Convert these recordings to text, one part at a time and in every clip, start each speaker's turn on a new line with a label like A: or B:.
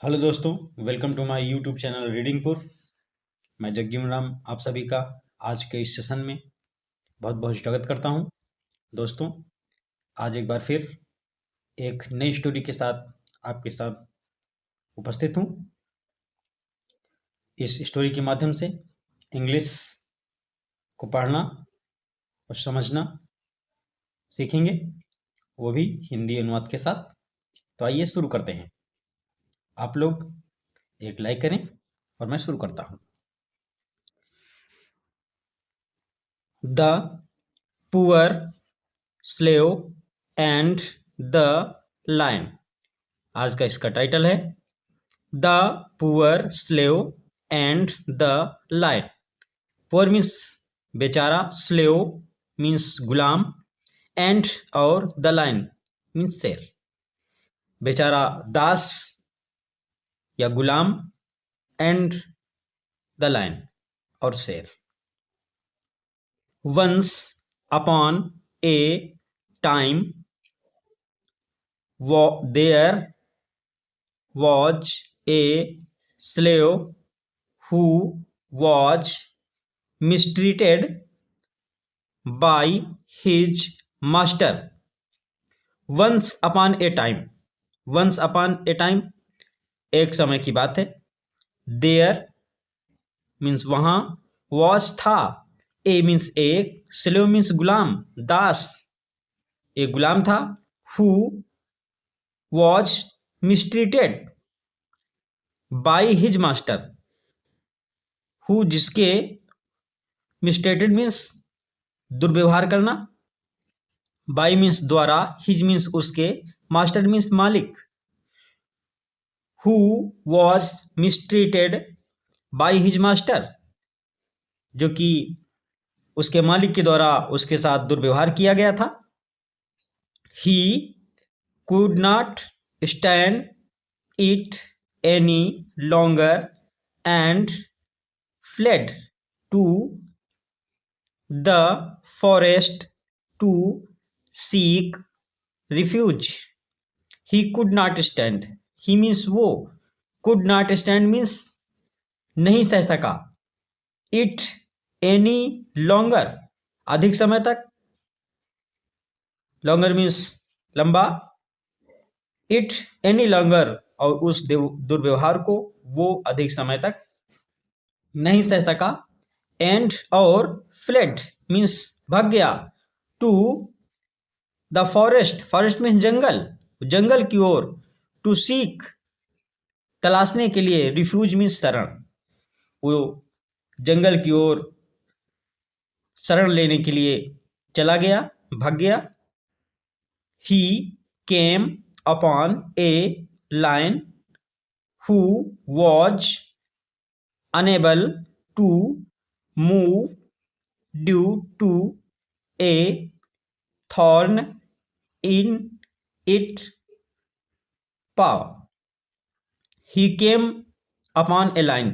A: Hello दोस्तों, welcome to my YouTube channel रीडिंगपुर। मैं जग्गीम राम आप सभी का आज के इस सेशन में बहुत बहुत स्वागत करता हूं। दोस्तों, आज एक बार फिर एक नई स्टोरी के साथ आपके साथ उपस्थित हूं। इस स्टोरी के माध्यम से इंग्लिश को पढ़ना और समझना सीखेंगे, वो भी हिंदी अनुवाद के साथ। तो आइए शुरू करते हैं। आप लोग एक लाइक करें और मैं शुरू करता हूं। The poor slave and the lion. आज का इसका टाइटल है the poor slave and the lion. Poor means बेचारा, स्लेव मीन्स गुलाम, एंड और द लायन मीन्स शेर। बेचारा दास या गुलाम, एंड द लायन और शेर। Once upon a time there was a slave who was mistreated by his master. Once upon a time, once upon a time एक समय की बात है। there means वहाँ, was था, a means एक, slave means गुलाम, दास एक गुलाम था, who was mistreated by his master, who जिसके, mistreated means दुर्व्यवहार करना, by means द्वारा, his means उसके, master means मालिक। who was mistreated by his master, जो कि उसके मालिक के द्वारा उसके साथ दुर्व्यवहार किया गया था। he could not stand it any longer and fled to the forest to seek refuge. He could not stand. He means वो, could not stand means नहीं सह सका, it any longer अधिक समय तक, longer means लंबा, it any longer और उस दुर्व्यवहार को वो अधिक समय तक नहीं सह सका, एंड और फ्लेड मीन्स भाग गया, to the forest, forest means जंगल, जंगल की ओर, टू सीक तलाशने के लिए, रिफ्यूज मीन्स शरण, वो जंगल की ओर शरण लेने के लिए चला गया, भाग गया। ही केम upon a lion who was unable to move due to a thorn in its paw. He came upon a lion.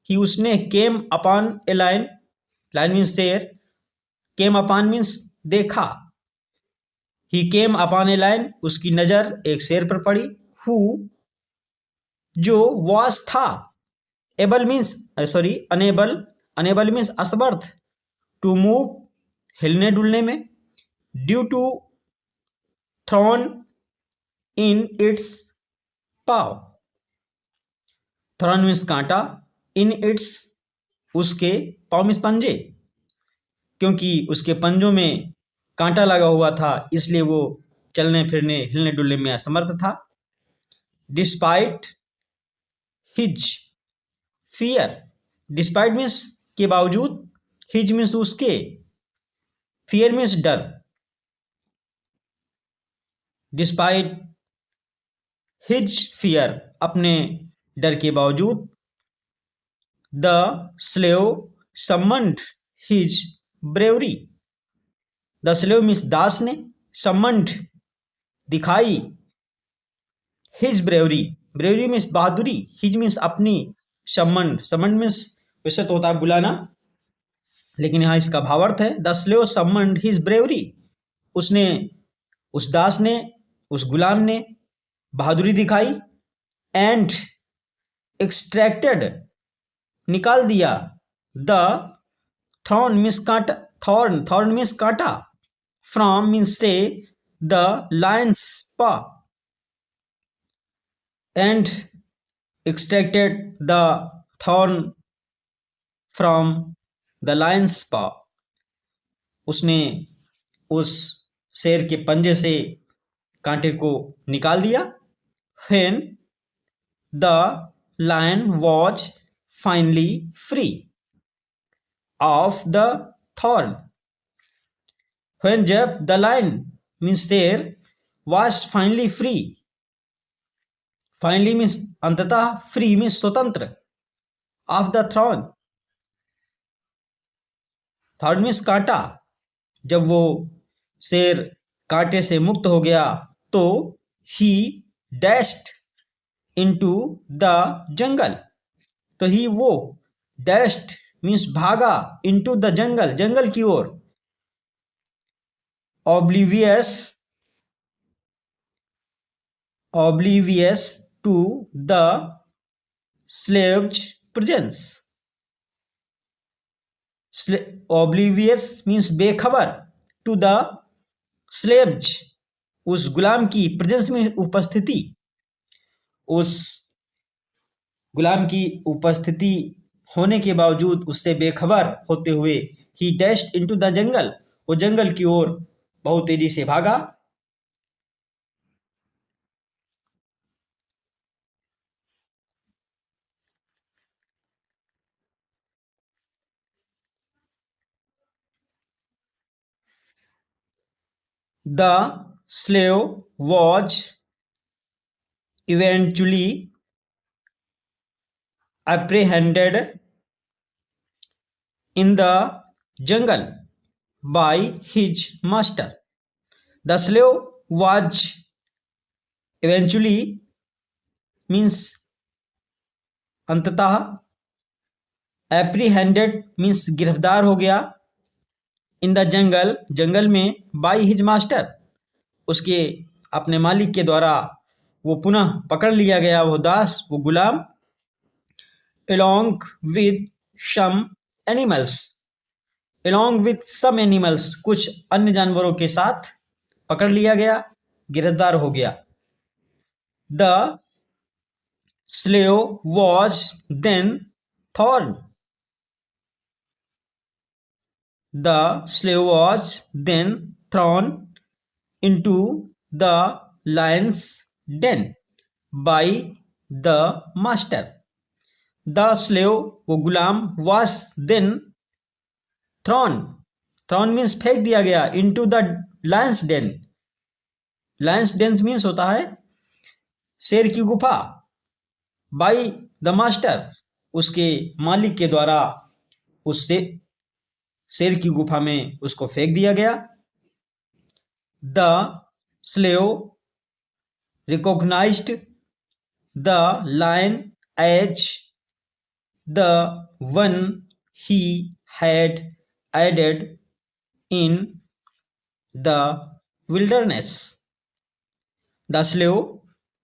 A: He उसने came upon a lion, lion means शेर, came upon means देखा। He came upon a lion, उसकी नजर एक शेर पर पड़ी, who जो was था, able means unable, unable means असमर्थ, to move हिलने डुलने में, due to thorn in its paw, thorn means कांटा, in its उसके, paw means पंजे, क्योंकि उसके पंजों में कांटा लगा हुआ था इसलिए वो चलने फिरने हिलने डुलने में असमर्थ था। Despite his fear, despite means के बावजूद, हिज मीन्स उसके, फियर मीन्स डर। डिस्पाइट हिज फियर अपने डर के बावजूद, the slave summoned his bravery, the slave means दास ने, समन्ड दिखाई, हिज ब्रेवरी, ब्रेवरी मीन्स बहादुरी, हिज मीन्स अपनी, समन्ड, समन्ड मीन्स वैसे तो होता है बुलाना, लेकिन यहाँ इसका भावार्थ है the slave summoned his bravery, उसने, उस दास ने, उस गुलाम ने बहादुरी दिखाई एंड एक्सट्रैक्टेड निकाल दिया, द थॉर्न मीन्स कांटा, थॉर्न मीन्स कांटा, फ्रॉम मीन्स से, द लायंस पा, and extracted the thorn from the lion's paw, उसने उस शेर के पंजे से कांटे को निकाल दिया। when the lion was finally free of the thorn, when जब the lion means शेर was finally free, finally means अंततः, free means स्वतंत्र, of the thorn, thorn means कांटा, जब वो शेर कांटे से मुक्त हो गया तो ही डैश्ड इनटू द जंगल, तो ही वो डैश्ड मीन्स भागा, इनटू द जंगल, जंगल की ओर, oblivious to the slave's presence, oblivious means बेखबर, टू द स्लेव्स उस गुलाम की, प्रेजेंस में उपस्थिति, उस गुलाम की उपस्थिति होने के बावजूद उससे बेखबर होते हुए, ही डैश्ड इनटू द जंगल, वो जंगल की ओर बहुत तेजी से भागा। The slave was eventually apprehended in the jungle by his master. The slave was eventually means अंततः, apprehended means गिरफ्तार हो गया, इन द जंगल जंगल में, बाई हिज मास्टर उसके अपने मालिक के द्वारा वो पुनः पकड़ लिया गया, वो दास, वो गुलाम, along with some animals, along with some animals कुछ अन्य जानवरों के साथ पकड़ लिया गया, गिरफ्तार हो गया। The slave was then thrown, the slave was then thrown into the lion's den by the master. The slave वो गुलाम was then thrown means फेंक दिया गया, into the lion's den, lion's den means होता है शेर की गुफा, by the master उसके मालिक के द्वारा उससे शेर की गुफा में उसको फेंक दिया गया। The slave recognized the lion as the one he had aided in the wilderness. The slave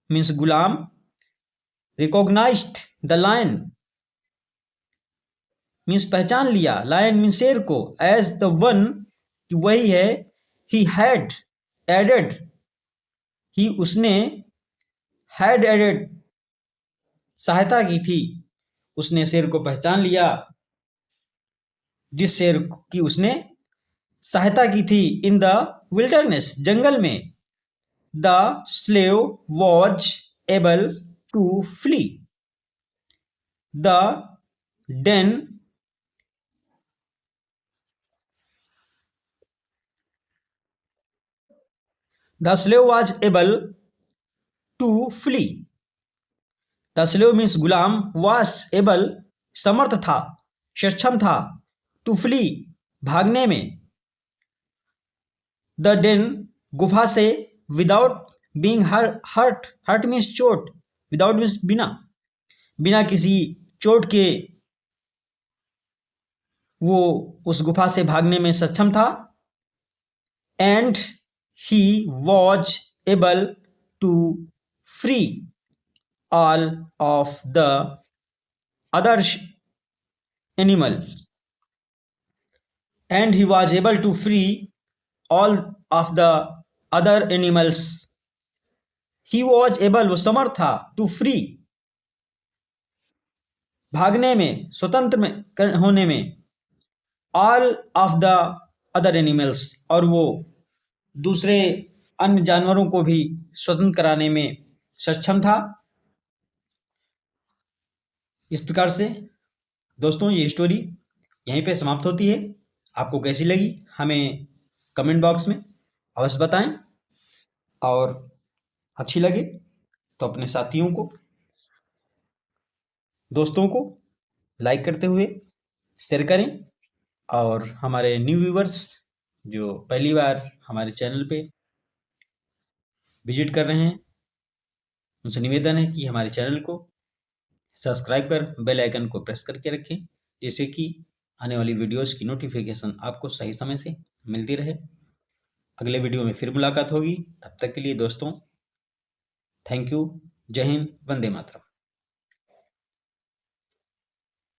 A: means Ghulam, recognized the lion means पहचान लिया, लायन मीन्स शेर को, एज द वन कि वही है, ही हैड एडेड, ही उसने, हैड एडेड सहायता की थी, उसने शेर को पहचान लिया जिस शेर की उसने सहायता की थी, इन द विल्डरनेस जंगल में। The slave was able to flee the den The slave was able to flee. The slave means गुलाम, was able समर्थ था, सक्षम था, to flee भागने में, the den गुफा से, without being hurt means चोट, without means बिना किसी चोट के वो उस गुफा से भागने में सक्षम था। And he was able to free all of the other animals, and he was able to free all of the other animals. He was able, वो समर्थ था, to free, भागने में, स्वतंत्र में होने में, all of the other animals, और वो दूसरे अन्य जानवरों को भी स्वतंत्र कराने में सक्षम था। इस प्रकार से दोस्तों ये स्टोरी यहीं पे समाप्त होती है। आपको कैसी लगी हमें कमेंट बॉक्स में अवश्य बताएं, और अच्छी लगे तो अपने साथियों को, दोस्तों को लाइक करते हुए शेयर करें, और हमारे न्यू व्यूवर्स जो पहली बार हमारे चैनल पे विजिट कर रहे हैं, उनसे निवेदन है कि हमारे चैनल को सब्सक्राइब कर बेल आइकन को प्रेस करके रखें, जिससे कि आने वाली वीडियोस की नोटिफिकेशन आपको सही समय से मिलती रहे। अगले वीडियो में फिर मुलाकात होगी, तब तक के लिए दोस्तों थैंक यू। जय हिंद, वंदे मातरम।